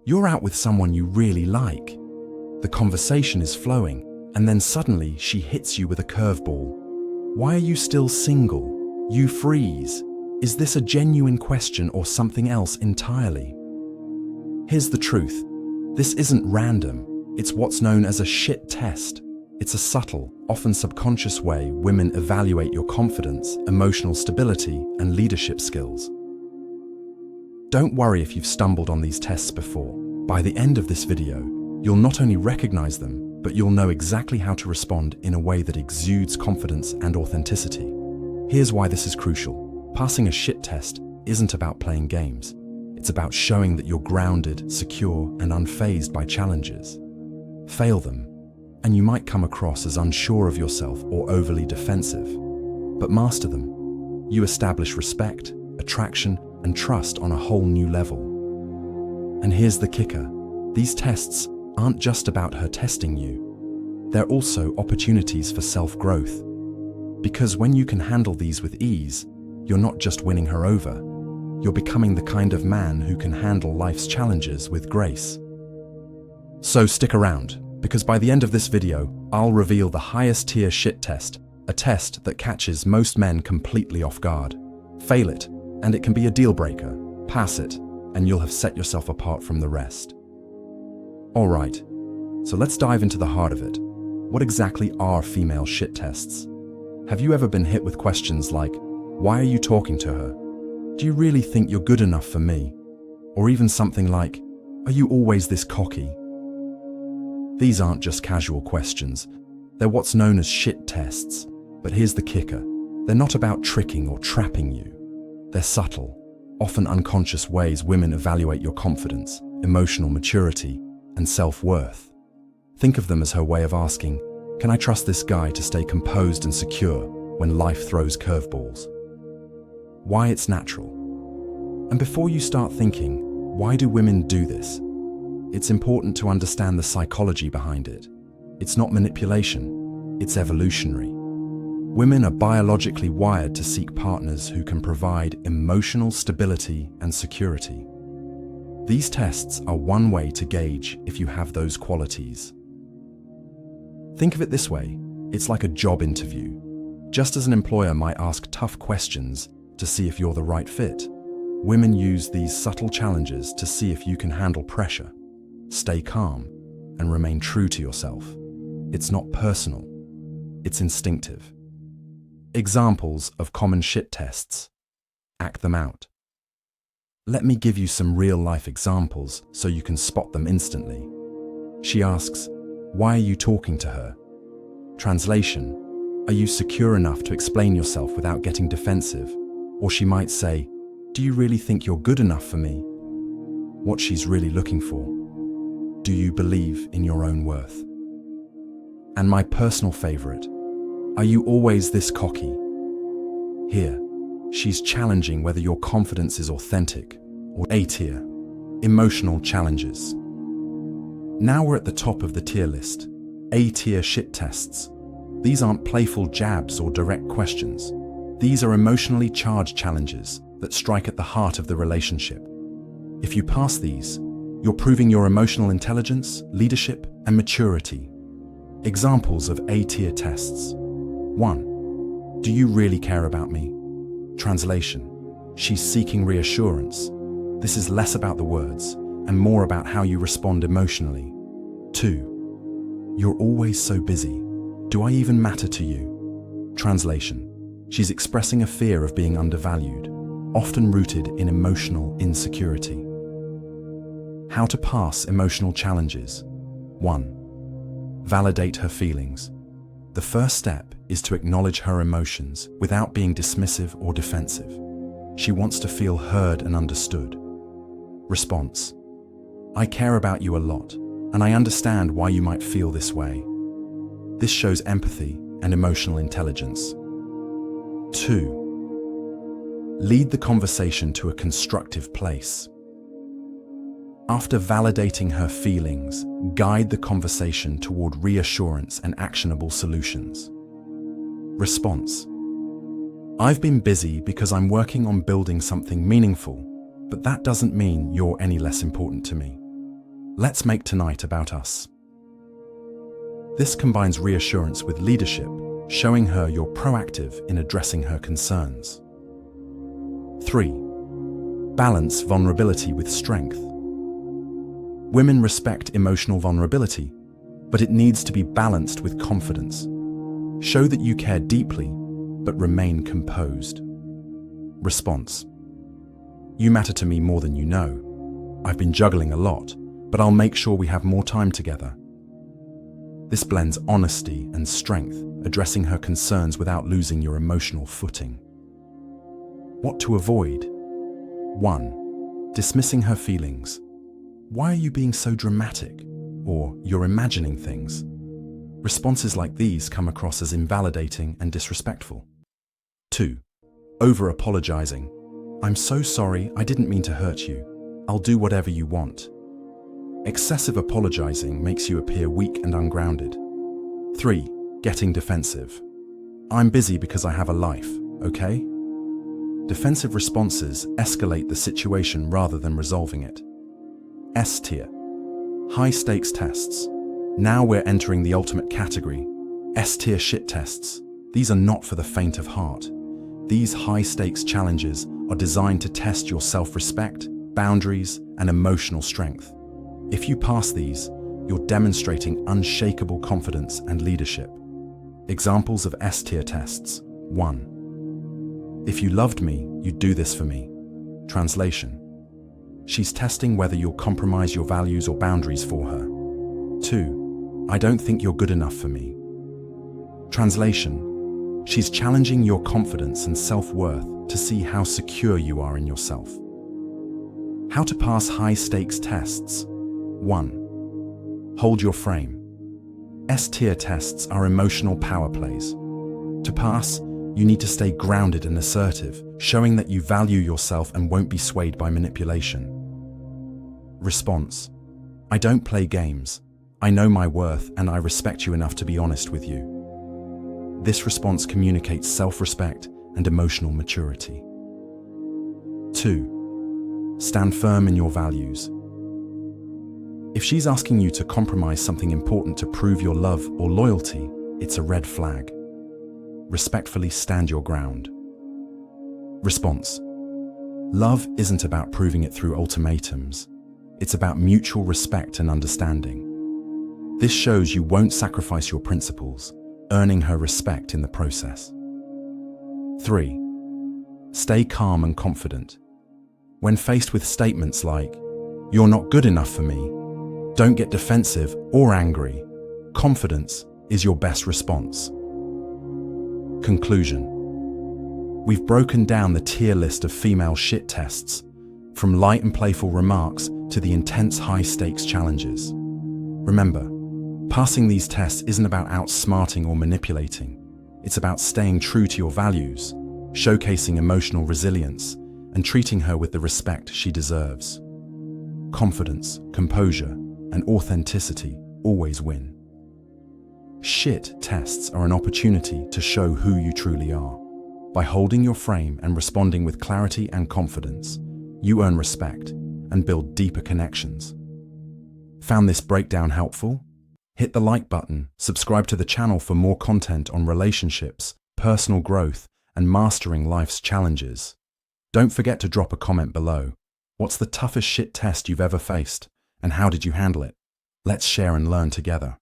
You're out with someone you really like. The conversation is flowing, and then suddenly she hits you with a curveball. Why are you still single? You freeze. Is this a genuine question or something else entirely? Here's the truth. This isn't random. It's what's known as a shit test. It's a subtle, often subconscious way women evaluate your confidence, emotional stability, and leadership skills. Don't worry if you've stumbled on these tests before. By the end of this video, you'll not only recognize them, but you'll know exactly how to respond in a way that exudes confidence and authenticity. Here's why this is crucial. Passing a shit test isn't about playing games. It's about showing that you're grounded, secure, and unfazed by challenges. Fail them, and you might come across as unsure of yourself or overly defensive. But master them. You establish respect, attraction, and trust on a whole new level. And here's the kicker. These tests aren't just about her testing you. They're also opportunities for self-growth. Because when you can handle these with ease, you're not just winning her over. You're becoming the kind of man who can handle life's challenges with grace. So stick around, because by the end of this video, I'll reveal the highest tier shit test, a test that catches most men completely off guard. Fail it, and it can be a deal breaker. Pass it, and you'll have set yourself apart from the rest. All right, so let's dive into the heart of it. What exactly are female shit tests? Have you ever been hit with questions like, why are you talking to her? Do you really think you're good enough for me? Or even something like, are you always this cocky? These aren't just casual questions. They're what's known as shit tests. But here's the kicker. They're not about tricking or trapping you. They're subtle, often unconscious ways women evaluate your confidence, emotional maturity, and self-worth. Think of them as her way of asking, can I trust this guy to stay composed and secure when life throws curveballs? Why it's natural. And before you start thinking, why do women do this? It's important to understand the psychology behind it. It's not manipulation, it's evolutionary. Women are biologically wired to seek partners who can provide emotional stability and security. These tests are one way to gauge if you have those qualities. Think of it this way, it's like a job interview. Just as an employer might ask tough questions to see if you're the right fit, women use these subtle challenges to see if you can handle pressure, stay calm, and remain true to yourself. It's not personal, it's instinctive. Examples of common shit tests. Act them out. Let me give you some real-life examples so you can spot them instantly. She asks, why are you talking to her? Translation, are you secure enough to explain yourself without getting defensive? Or she might say, do you really think you're good enough for me? What she's really looking for. Do you believe in your own worth? And my personal favorite, are you always this cocky? Here, she's challenging whether your confidence is authentic or A-tier, emotional challenges. Now we're at the top of the tier list, A-tier shit tests. These aren't playful jabs or direct questions. These are emotionally charged challenges that strike at the heart of the relationship. If you pass these, you're proving your emotional intelligence, leadership, and maturity. Examples of A-tier tests. 1. Do you really care about me? Translation, she's seeking reassurance. This is less about the words and more about how you respond emotionally. 2. You're always so busy. Do I even matter to you? Translation, she's expressing a fear of being undervalued, often rooted in emotional insecurity. How to pass emotional challenges. 1. Validate her feelings. The first step is to acknowledge her emotions without being dismissive or defensive. She wants to feel heard and understood. Response, I care about you a lot, and I understand why you might feel this way. This shows empathy and emotional intelligence. 2. Lead the conversation to a constructive place. After validating her feelings, guide the conversation toward reassurance and actionable solutions. Response, I've been busy because I'm working on building something meaningful, but that doesn't mean you're any less important to me. Let's make tonight about us. This combines reassurance with leadership, showing her you're proactive in addressing her concerns. 3. Balance vulnerability with strength. Women respect emotional vulnerability, but it needs to be balanced with confidence. Show that you care deeply, but remain composed. Response. You matter to me more than you know. I've been juggling a lot, but I'll make sure we have more time together. This blends honesty and strength, addressing her concerns without losing your emotional footing. What to avoid? 1. Dismissing her feelings. Why are you being so dramatic? Or you're imagining things. Responses like these come across as invalidating and disrespectful. 2. Over-apologizing. I'm so sorry, I didn't mean to hurt you. I'll do whatever you want. Excessive apologizing makes you appear weak and ungrounded. 3. Getting defensive. I'm busy because I have a life, okay? Defensive responses escalate the situation rather than resolving it. S tier. High-stakes tests. Now we're entering the ultimate category, S-tier shit tests. These are not for the faint of heart. These high-stakes challenges are designed to test your self-respect, boundaries, and emotional strength. If you pass these, you're demonstrating unshakable confidence and leadership. Examples of S-tier tests. 1. If you loved me, you'd do this for me. Translation. She's testing whether you'll compromise your values or boundaries for her. 2. I don't think you're good enough for me. Translation. She's challenging your confidence and self-worth to see how secure you are in yourself. How to pass high-stakes tests. 1. Hold your frame. S-tier tests are emotional power plays. To pass, you need to stay grounded and assertive, showing that you value yourself and won't be swayed by manipulation. Response. I don't play games. I know my worth and I respect you enough to be honest with you. This response communicates self-respect and emotional maturity. 2. Stand firm in your values. If she's asking you to compromise something important to prove your love or loyalty, it's a red flag. Respectfully stand your ground. Response. Love isn't about proving it through ultimatums. It's about mutual respect and understanding. This shows you won't sacrifice your principles, earning her respect in the process. 3. Stay calm and confident. When faced with statements like, "You're not good enough for me," don't get defensive or angry. Confidence is your best response. Conclusion. We've broken down the tier list of female shit tests, from light and playful remarks to the intense high-stakes challenges. Remember, passing these tests isn't about outsmarting or manipulating. It's about staying true to your values, showcasing emotional resilience, and treating her with the respect she deserves. Confidence, composure, and authenticity always win. Shit tests are an opportunity to show who you truly are. By holding your frame and responding with clarity and confidence, you earn respect and build deeper connections. Found this breakdown helpful? Hit the like button, subscribe to the channel for more content on relationships, personal growth, and mastering life's challenges. Don't forget to drop a comment below. What's the toughest shit test you've ever faced, and how did you handle it? Let's share and learn together.